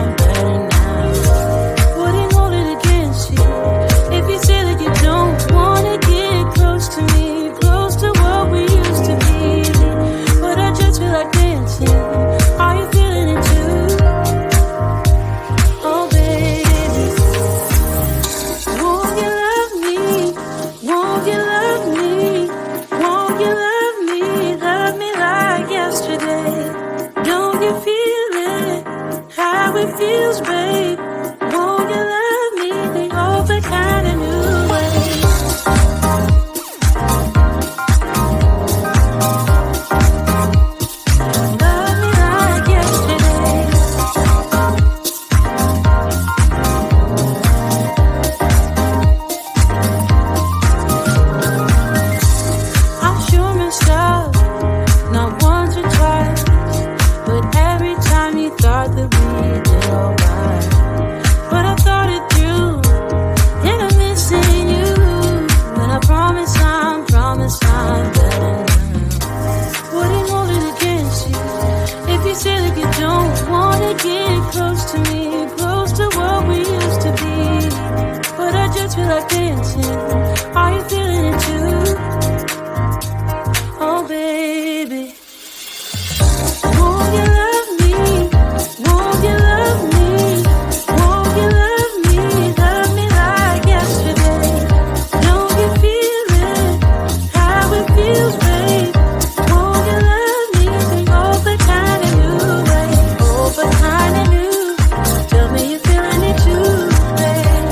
I'm better now. Wouldn't hold it against you if you say that you don't wanna get close to me, close to what we used to be. But I just feel like dancing. Are you feeling it too? Oh baby, won't you love me? Won't you love me? Won't you love me? Love me like yesterday. Don't you feel it? How it feels, babe? Won't you love me the old kind of new way? Love me like yesterday. I sure messed up, not once or twice, but every time you thought that we did alright. But I thought it through, and I'm missing you. And I promise I'm better now. Wouldn't hold it against you if you say that you don't wanna get close to me, close to what we used to be. But I just feel like dancing. Are you feeling it too? Oh baby, won't you love me? Won't you love me? Won't you love me? Love me like yesterday. Don't you feel it? How it feels, babe? Won't you love me the old kind of new way? Old kind of new. Tell me you're feeling it too, babe.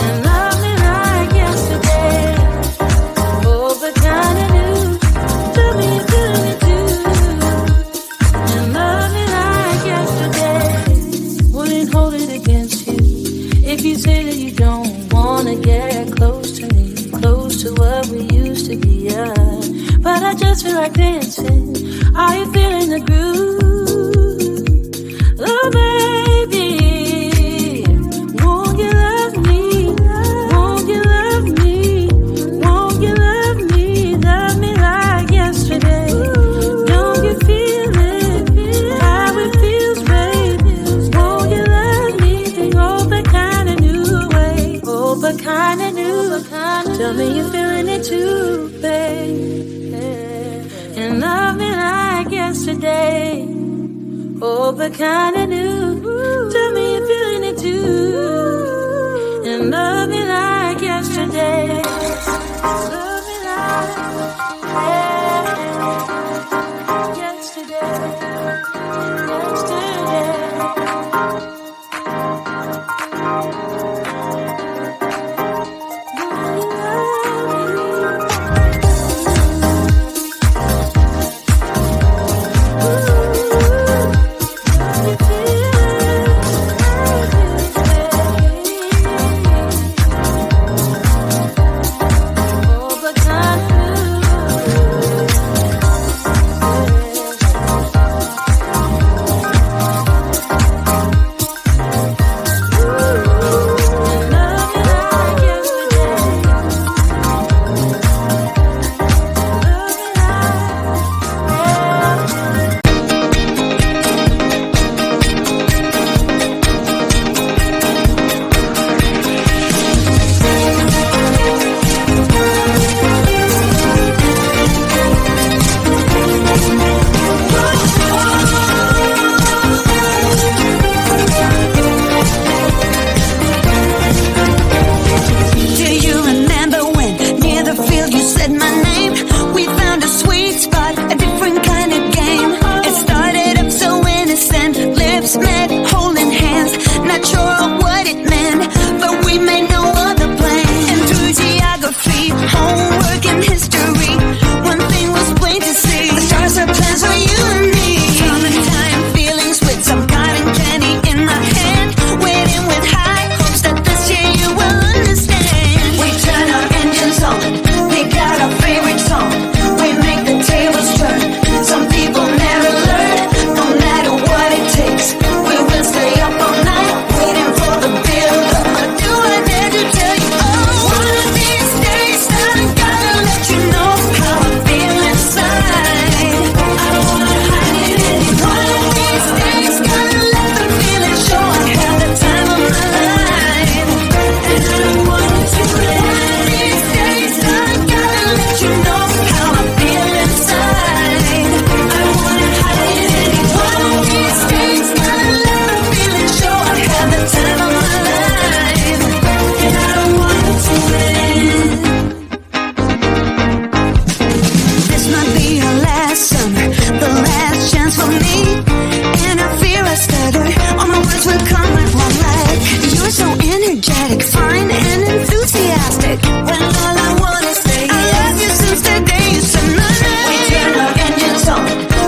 And love me like yesterday. Old kind of new. Tell me you're feeling it too. And love me like yesterday. Wouldn't hold it against you if you say that you don't wanna get close to me, close to what we used to be. Yeah. But I just feel like dancing. Are you feeling the groove? Oh baby, won't you love me? Won't you love me? Won't you love me? Love me like yesterday. Don't you feel it? How it feels, babe? Won't you love me the old kind of new way? Old kind of new. Tell me you're feeling it too, babe. And love me like yesterday. Old kind of new. Tell me you're feeling it too. And love me like yesterday. Love me like yesterday. energetic, fine and enthusiastic. When all I wanna say is I love you since the day you said my name. We turn our engines on,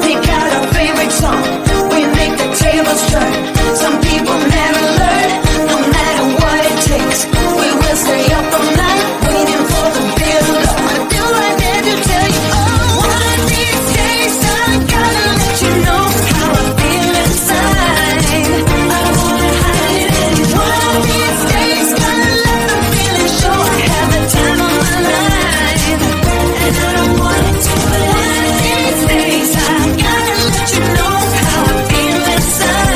pick out our favorite song. We make the tables turn. Some people never learn, no matter what it takes. We will stay up all night, waiting for the build-up. Until I dare to tell you, oh, one of these days I gotta let you know how I feel inside. I don't wanna hide it anymore. One of these days gotta let the feeling show. I have the time of my life, and I don't want it to end. One of these days I gotta let you know how I feel inside.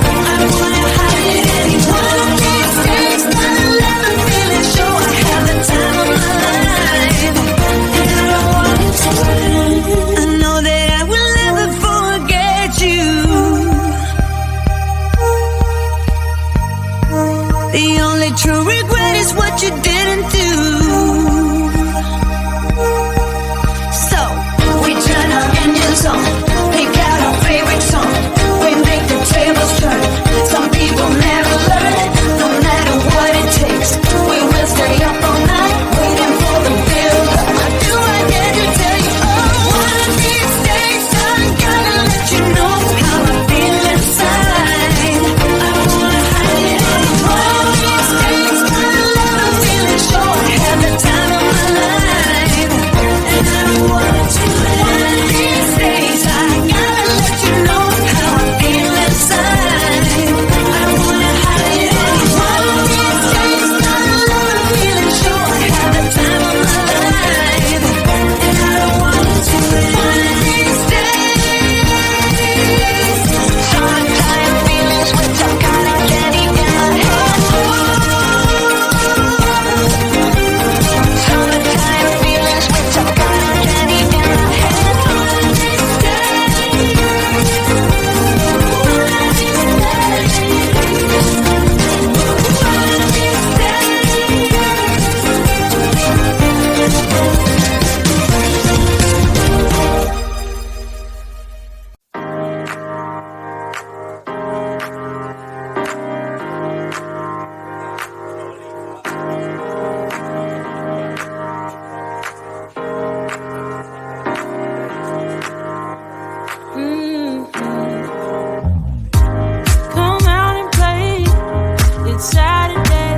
I don't wanna hide it anymore. One of these days gotta let the feeling show. I have the time of my life, and I don't want it to end. I know that I will never forget you. The only true regret is what you didn't do. So, we turn our engines on, pick out our favorite song. We make the tables turn. Some people never learn, no matter what it takes. We will stay up all night, waiting for the build-up. Do I dare to tell you, oh, one of these days I gotta let you know how I feel inside. I don't wanna hide it anymore. One of these days gotta let the feeling show. I have the time of my life, and I don't want it to end. One of these days I gotta let you know how I feel inside. I don't wanna hide it anymore. One of these days gotta let the feeling show. I have the time of my life, and I don't want it to end. One of these days, summertime feelings with some kind of candy in my head. Summertime feelings with some kind of candy in my head. One of these days, one of these come out and play. It's Saturday,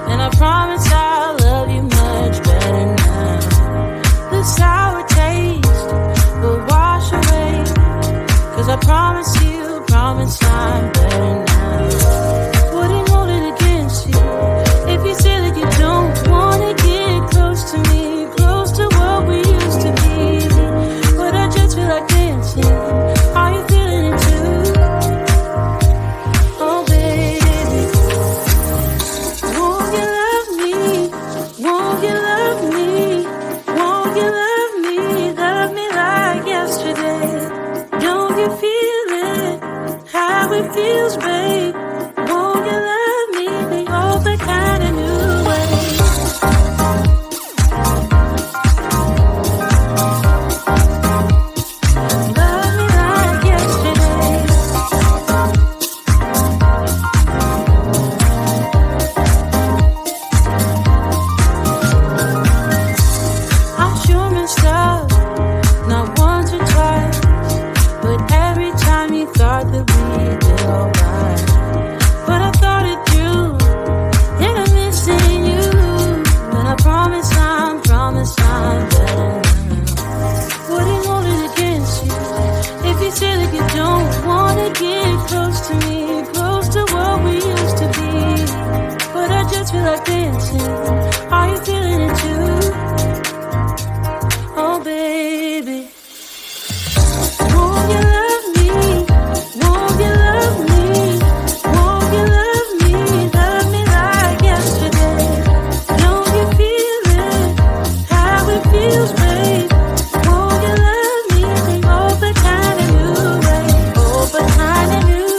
and I promise I'll love you much better now. The sour taste will wash away, 'cause I promise I'm better now. Wouldn't hold it against you if you say that you don't wanna get close to me, close to what we used to be. But I just feel like dancing. Are you feeling it too? Oh baby, won't you love me? Won't you love me? Won't you love me? Love me like yesterday. Don't you feel it? How it feels, babe. Won't you love me the old kind of new way? Love me like yesterday. I sure messed up, not once or twice, but every time you thought that we did alright. But I thought it through, and I'm missing you. And I promise I'm better now. Wouldn't hold it against you if you say that you don't wanna get close to me, close to what we used to be. But I just feel like dancing. Are you feeling it too? Oh baby, won't you love me? Won't you love me? Won't you love me? Love me like yesterday. Don't you feel it? How it feels, babe. Won't you love me the old kind of new way? Old kind of new.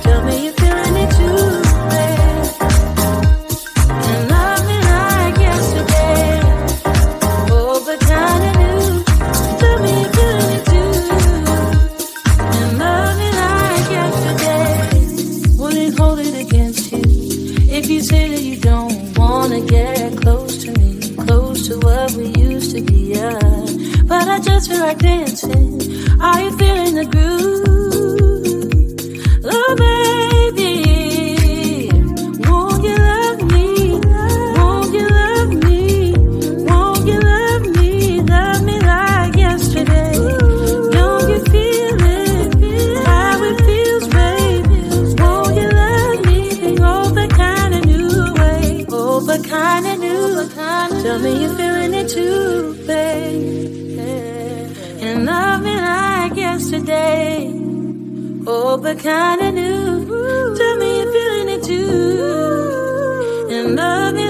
Tell me you're feeling it too, babe. And love me like yesterday. if you say that you don't wanna get close to me, close to what we used to be, yeah. But I just feel like dancing. Are you feeling the groove? Oh, baby, won't you love me? Won't you love me? Won't you love me? Love me like yesterday. Don't you feel it? How it feels, baby. Won't you love me? Think over kind of new way. Over kind of new. Tell me you're feeling it too, baby. And love me like yesterday. Oh, but kinda new. Tell me you're feeling it too. And love me